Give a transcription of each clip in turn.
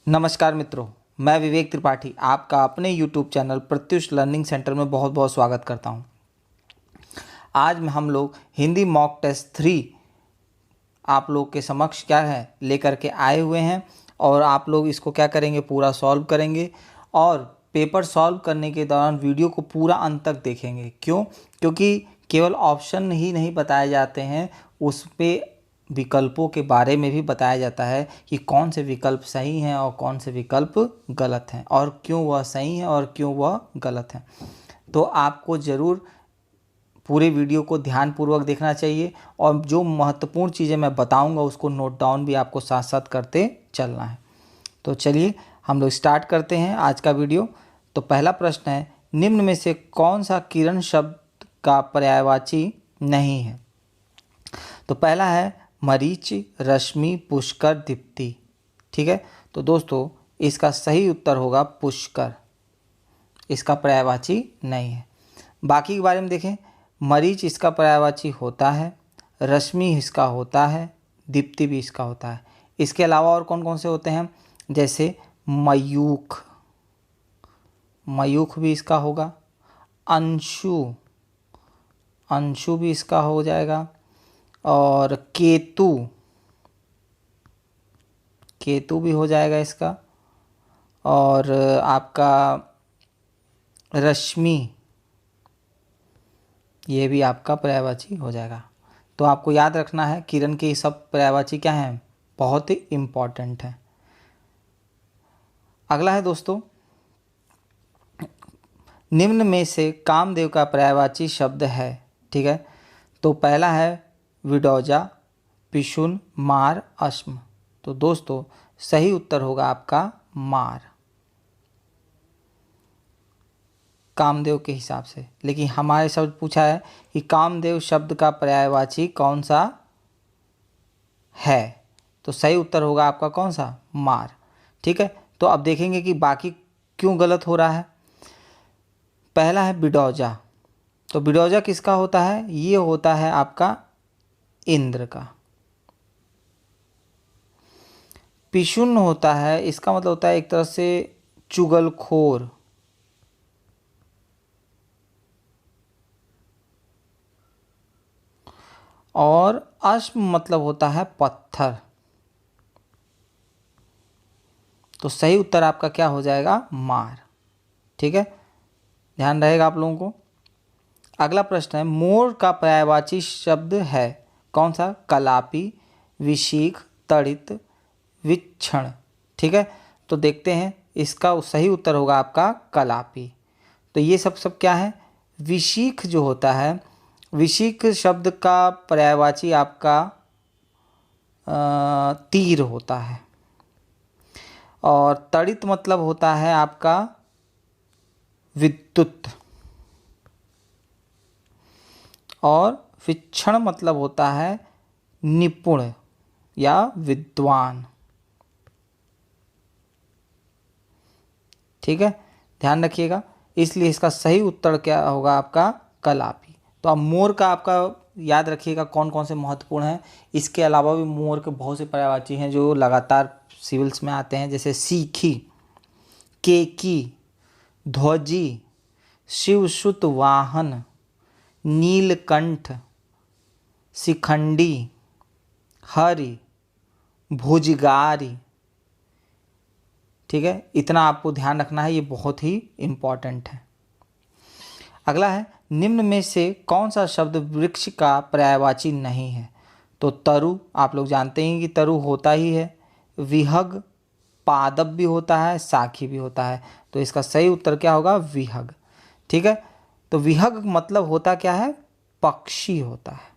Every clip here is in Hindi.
नमस्कार मित्रों, मैं विवेक त्रिपाठी आपका अपने YouTube channel Pratyush learning centre में बहुत बहुत स्वागत करता हूं। आज हम लोग हिंदी मॉक टेस्ट 3 आप लोग के समक्ष क्या है लेकर के आए हुए हैं और आप लोग इसको क्या करेंगे, पूरा सॉल्व करेंगे और पेपर सॉल्व करने के दौरान वीडियो को पूरा अंत तक देखेंगे। क्यों? क्योंकि केवल ऑप्शन ही नहीं बताए जाते हैं, उस पे विकल्पों के बारे में भी बताया जाता है कि कौन से विकल्प सही हैं और कौन से विकल्प गलत हैं और क्यों वह सही है और क्यों वह गलत है। तो आपको ज़रूर पूरे वीडियो को ध्यानपूर्वक देखना चाहिए और जो महत्वपूर्ण चीज़ें मैं बताऊंगा उसको नोट डाउन भी आपको साथ साथ करते चलना है। तो चलिए हम लोग स्टार्ट करते हैं आज का वीडियो। तो पहला प्रश्न है, निम्न में से कौन सा किरण शब्द का पर्यायवाची नहीं है? तो पहला है मरीच, रश्मि, पुष्कर, दीप्ति। ठीक है, तो दोस्तों इसका सही उत्तर होगा पुष्कर, इसका पर्यायवाची नहीं है। बाकी के बारे में देखें, मरीच इसका पर्यायवाची होता है, रश्मि इसका होता है, दीप्ति भी इसका होता है। इसके अलावा और कौन कौन से होते हैं, जैसे मयूख, मयूख भी इसका होगा, अंशु, अंशु भी इसका हो जाएगा, और केतु, केतु भी हो जाएगा इसका, और आपका रश्मि ये भी आपका पर्यायवाची हो जाएगा। तो आपको याद रखना है किरण के सब पर्यायवाची क्या हैं, बहुत ही इम्पॉर्टेंट है। अगला है दोस्तों, निम्न में से कामदेव का पर्यायवाची शब्द है। ठीक है, तो पहला है विडौजा, पिशुन, मार, अश्म। तो दोस्तों सही उत्तर होगा आपका मार, कामदेव के हिसाब से। लेकिन हमारे शब्द पूछा है कि कामदेव शब्द का पर्यायवाची कौन सा है, तो सही उत्तर होगा आपका कौन सा, मार। ठीक है, तो अब देखेंगे कि बाकी क्यों गलत हो रहा है। पहला है बिडौजा, तो बिडौजा किसका होता है, ये होता है आपका इंद्र का। पिशुन होता है, इसका मतलब होता है एक तरह से चुगलखोर, और अश्म मतलब होता है पत्थर। तो सही उत्तर आपका क्या हो जाएगा, मार। ठीक है, ध्यान रहेगा आप लोगों को। अगला प्रश्न है, मोर का पर्यायवाची शब्द है कौन सा, कलापी, विशीख, तड़ित, विक्षण। ठीक है, तो देखते हैं, इसका सही उत्तर होगा आपका कलापी। तो ये सब क्या है, विशीख जो होता है, विशीख शब्द का पर्यायवाची आपका तीर होता है, और तड़ित मतलब होता है आपका विद्युत, और विक्षण मतलब होता है निपुण या विद्वान। ठीक है, ध्यान रखिएगा, इसलिए इसका सही उत्तर क्या होगा आपका कलापी। तो अब मोर का आपका याद रखिएगा कौन कौन से महत्वपूर्ण हैं। इसके अलावा भी मोर के बहुत से पर्यायवाची हैं जो लगातार सिविल्स में आते हैं, जैसे सीखी, केकी, ध्वजी, शिवसुत वाहन, नीलकंठ, शिखंडी, हरि, भुजगारी। ठीक है, इतना आपको ध्यान रखना है, ये बहुत ही इम्पॉर्टेंट है। अगला है, निम्न में से कौन सा शब्द वृक्ष का पर्यायवाची नहीं है? तो तरु, आप लोग जानते हैं कि तरु होता ही है, विहग, पादप भी होता है, साखी भी होता है। तो इसका सही उत्तर क्या होगा, विहग। ठीक है, तो विहग मतलब होता क्या है, पक्षी होता है।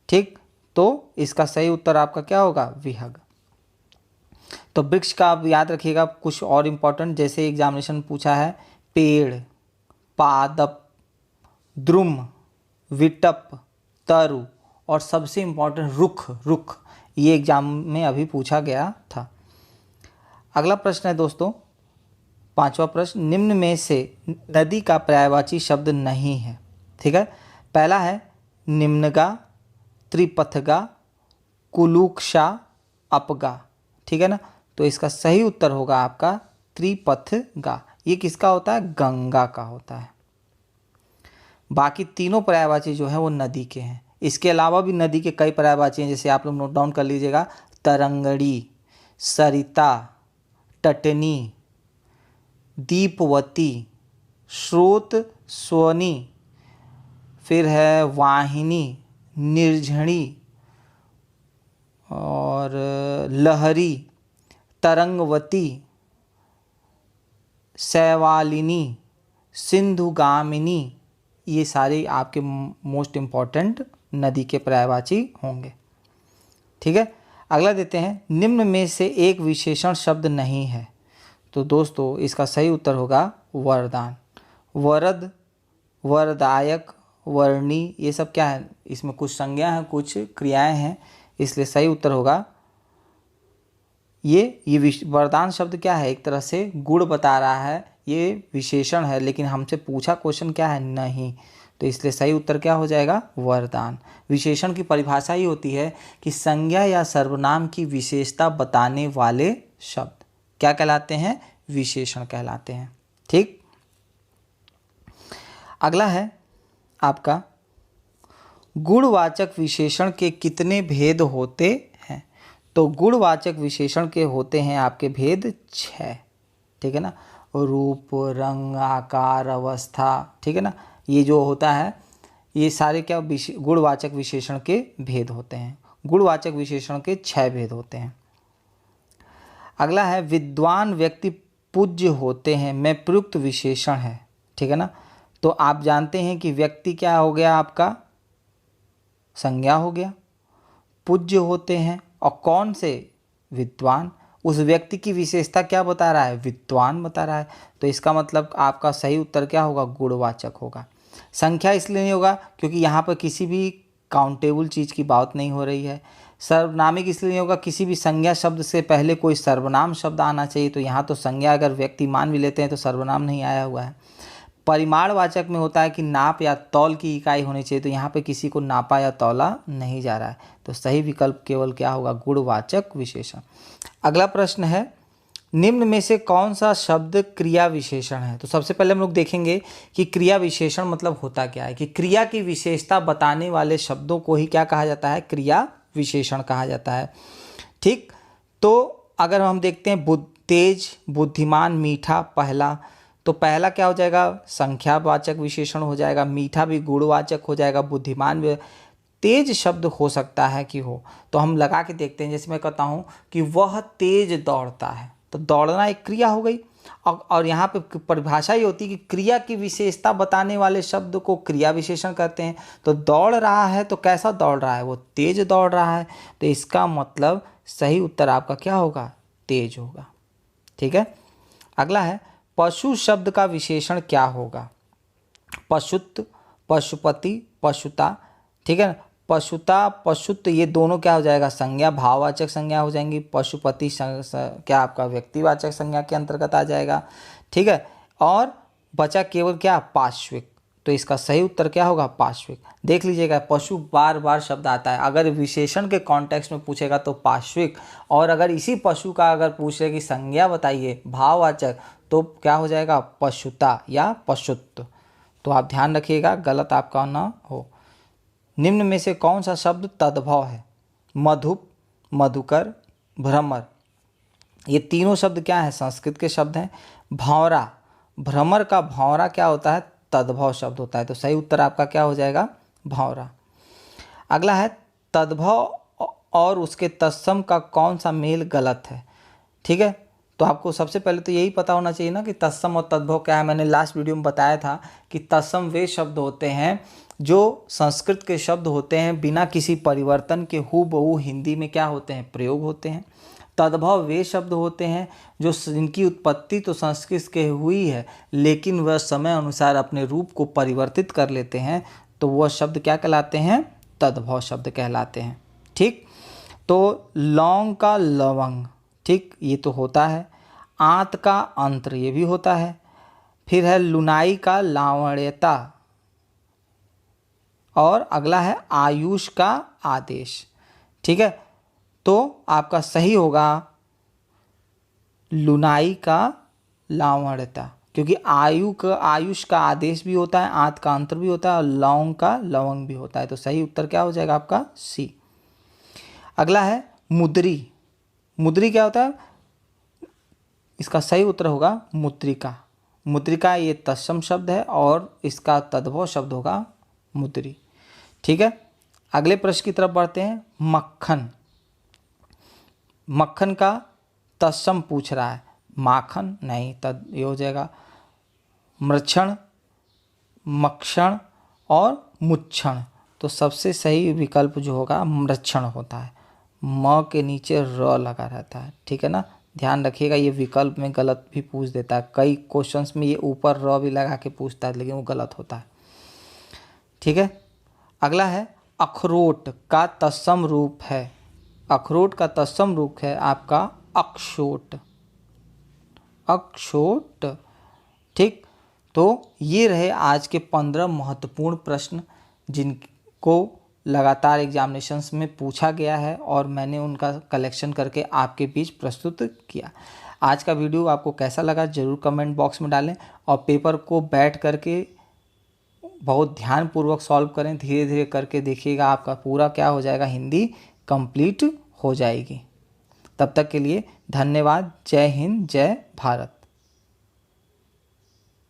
ठीक, तो इसका सही उत्तर आपका क्या होगा, विहग। तो वृक्ष का आप याद रखिएगा कुछ और इम्पोर्टेंट, जैसे एग्जामिनेशन पूछा है, पेड़, पादप, द्रुम, विटप, तरु, और सबसे इम्पोर्टेंट रुख, रुख, ये एग्जाम में अभी पूछा गया था। अगला प्रश्न है दोस्तों, पांचवा प्रश्न, निम्न में से नदी का पर्यायवाची शब्द नहीं है। ठीक है, पहला है निम्नगा, त्रिपथगा, कुलुक्षा, अपगा। ठीक है ना। तो इसका सही उत्तर होगा आपका त्रिपथगा। ये किसका होता है? गंगा का होता है। बाकी तीनों पर्यायवाची जो है वो नदी के हैं। इसके अलावा भी नदी के कई पर्यायवाची हैं, जैसे आप लोग नोट डाउन कर लीजिएगा। तरंगड़ी, सरिता, टटनी, दीपवती, स्रोत, स्वनी, फिर है वाहिनी, निर्झणी और लहरी, तरंगवती, शैवालिनी, सिंधुगामिनी। ये सारे आपके मोस्ट इम्पॉर्टेंट नदी के पर्यायवाची होंगे। ठीक है, अगला देते हैं, निम्न में से एक विशेषण शब्द नहीं है। तो दोस्तों इसका सही उत्तर होगा वरदान। वरद, वरदायक, वर्णी, ये सब क्या है? इसमें कुछ संज्ञा है, कुछ क्रियाएं हैं, इसलिए सही उत्तर होगा ये वरदान शब्द क्या है? एक तरह से गुण बता रहा है, ये विशेषण है, लेकिन हमसे पूछा क्वेश्चन क्या है? नहीं। तो इसलिए सही उत्तर क्या हो जाएगा? वरदान। विशेषण की परिभाषा ही होती है कि संज्ञा या सर्वनाम की विशेषता बताने वाले शब्द क्या कहलाते हैं? विशेषण कहलाते हैं। ठीक, अगला है आपका, गुणवाचक विशेषण के कितने भेद होते हैं? तो गुणवाचक विशेषण के होते हैं आपके भेद 6। ठीक है ना, रूप, रंग, आकार, अवस्था, ठीक है ना, ये जो होता है ये सारे क्या गुणवाचक विशेषण के भेद होते हैं। गुणवाचक विशेषण के 6 भेद होते हैं। अगला है, विद्वान व्यक्ति पूज्य होते हैं में प्रयुक्त विशेषण है। ठीक है ना, तो आप जानते हैं कि व्यक्ति क्या हो गया आपका? संज्ञा हो गया। पूज्य होते हैं और कौन से? विद्वान। उस व्यक्ति की विशेषता क्या बता रहा है? विद्वान बता रहा है। तो इसका मतलब आपका सही उत्तर क्या होगा? गुणवाचक होगा। संख्या इसलिए नहीं होगा क्योंकि यहाँ पर किसी भी काउंटेबल चीज़ की बात नहीं हो रही है। सर्वनामिक इसलिए नहीं होगा, किसी भी संज्ञा शब्द से पहले कोई सर्वनाम शब्द आना चाहिए, तो यहाँ तो संज्ञा अगर व्यक्ति मान भी लेते हैं तो सर्वनाम नहीं आया हुआ है। परिमाणवाचक में होता है कि नाप या तौल की इकाई होनी चाहिए, तो यहाँ पे किसी को नापा या तौला नहीं जा रहा है, तो सही विकल्प केवल क्या होगा? गुणवाचक विशेषण। अगला प्रश्न है, निम्न में से कौन सा शब्द क्रिया विशेषण है? तो सबसे पहले हम लोग देखेंगे कि क्रिया विशेषण मतलब होता क्या है। कि क्रिया की विशेषता बताने वाले शब्दों को ही क्या कहा जाता है? क्रिया विशेषण कहा जाता है। ठीक, तो अगर हम देखते हैं तेज, बुद्धिमान, मीठा, पहला, तो पहला क्या हो जाएगा? संख्यावाचक विशेषण हो जाएगा। मीठा भी गुणवाचक हो जाएगा। बुद्धिमान भी। तेज शब्द हो सकता है कि हो, तो हम लगा के देखते हैं। जैसे मैं कहता हूँ कि वह तेज दौड़ता है, तो दौड़ना एक क्रिया हो गई। और यहाँ पे परिभाषा ही होती है कि क्रिया की विशेषता बताने वाले शब्द को क्रिया विशेषण कहते हैं। तो दौड़ रहा है, तो कैसा दौड़ रहा है? वो तेज दौड़ रहा है। तो इसका मतलब सही उत्तर आपका क्या होगा? तेज होगा। ठीक है, अगला है, पशु शब्द का विशेषण क्या होगा? पशुत्व, पशुपति, पशुता। ठीक है ना, पशुता, पशुत्व, ये दोनों क्या हो जाएगा? संज्ञा, भाववाचक संज्ञा हो जाएंगी। पशुपति क्या आपका व्यक्तिवाचक संज्ञा के अंतर्गत आ जाएगा। ठीक है, और बचा केवल क्या? पार्श्विक। तो इसका सही उत्तर क्या होगा? पार्श्विक। देख लीजिएगा, पशु बार बार शब्द आता है। अगर विशेषण के कॉन्टेक्स्ट में पूछेगा तो पार्श्विक, और अगर इसी पशु का अगर पूछे कि संज्ञा बताइए भाववाचक, तो क्या हो जाएगा? पशुता या पशुत्व। तो आप ध्यान रखिएगा गलत आपका ना हो। निम्न में से कौन सा शब्द तद्भव है? मधुप, मधुकर, भ्रमर। ये तीनों शब्द क्या है? संस्कृत के शब्द हैं। भंवरा, भ्रमर का भंवरा क्या होता है? तद्भव शब्द होता है। तो सही उत्तर आपका क्या हो जाएगा? भंवरा। अगला है, तद्भव और उसके तत्सम का कौन सा मेल गलत है? ठीक है, तो आपको सबसे पहले तो यही पता होना चाहिए ना कि तत्सम और तद्भव क्या है। मैंने लास्ट वीडियो में बताया था कि तत्सम वे शब्द होते हैं जो संस्कृत के शब्द होते हैं, बिना किसी परिवर्तन के हूबहू हिंदी में क्या होते हैं? प्रयोग होते हैं। तद्भव वे शब्द होते हैं जो जिनकी उत्पत्ति तो संस्कृत से हुई है, लेकिन वह समय अनुसार अपने रूप को परिवर्तित कर लेते हैं, तो वह शब्द क्या कहलाते हैं? तद्भव शब्द कहलाते हैं। ठीक, तो लौंग का लवंग, ठीक, ये तो होता है। आंत का अंत्र, ये भी होता है। फिर है लुनाई का लावण्यता, और अगला है आयुष का आदेश। ठीक है, तो आपका सही होगा लुनाई का लावण्यता, क्योंकि आयुष का आदेश भी होता है, आंत का अंतर भी होता है और लौंग का लवंग भी होता है। तो सही उत्तर क्या हो जाएगा आपका सी। अगला है मुद्री। मुद्री क्या होता है? इसका सही उत्तर होगा मुद्रिका। मुद्रिका ये तत्सम शब्द है और इसका तद्भव शब्द होगा मुद्री। ठीक है, अगले प्रश्न की तरफ बढ़ते हैं। मक्खन। मक्खन का तत्सम पूछ रहा है। माखन नहीं, तद ये हो जाएगा मृक्षण, मक्षण और मुच्छण। तो सबसे सही विकल्प जो होगा मृक्षण होता है। म के नीचे र लगा रहता है। ठीक है ना, ध्यान रखिएगा, ये विकल्प में गलत भी पूछ देता है। कई क्वेश्चंस में ये ऊपर र भी लगा के पूछता है, लेकिन वो गलत होता है। ठीक है, अगला है अखरोट का तत्सम रूप है। अखरोट का तत्सम रूप है आपका अक्षोट। अक्षोट। ठीक, तो ये रहे आज के 15 महत्वपूर्ण प्रश्न जिनको लगातार एग्जामिनेशंस में पूछा गया है और मैंने उनका कलेक्शन करके आपके बीच प्रस्तुत किया। आज का वीडियो आपको कैसा लगा ज़रूर कमेंट बॉक्स में डालें और पेपर को बैठ करके बहुत ध्यानपूर्वक सॉल्व करें। धीरे धीरे करके देखिएगा आपका पूरा क्या हो जाएगा, हिंदी कंप्लीट हो जाएगी। तब तक के लिए धन्यवाद। जय हिंद, जय भारत।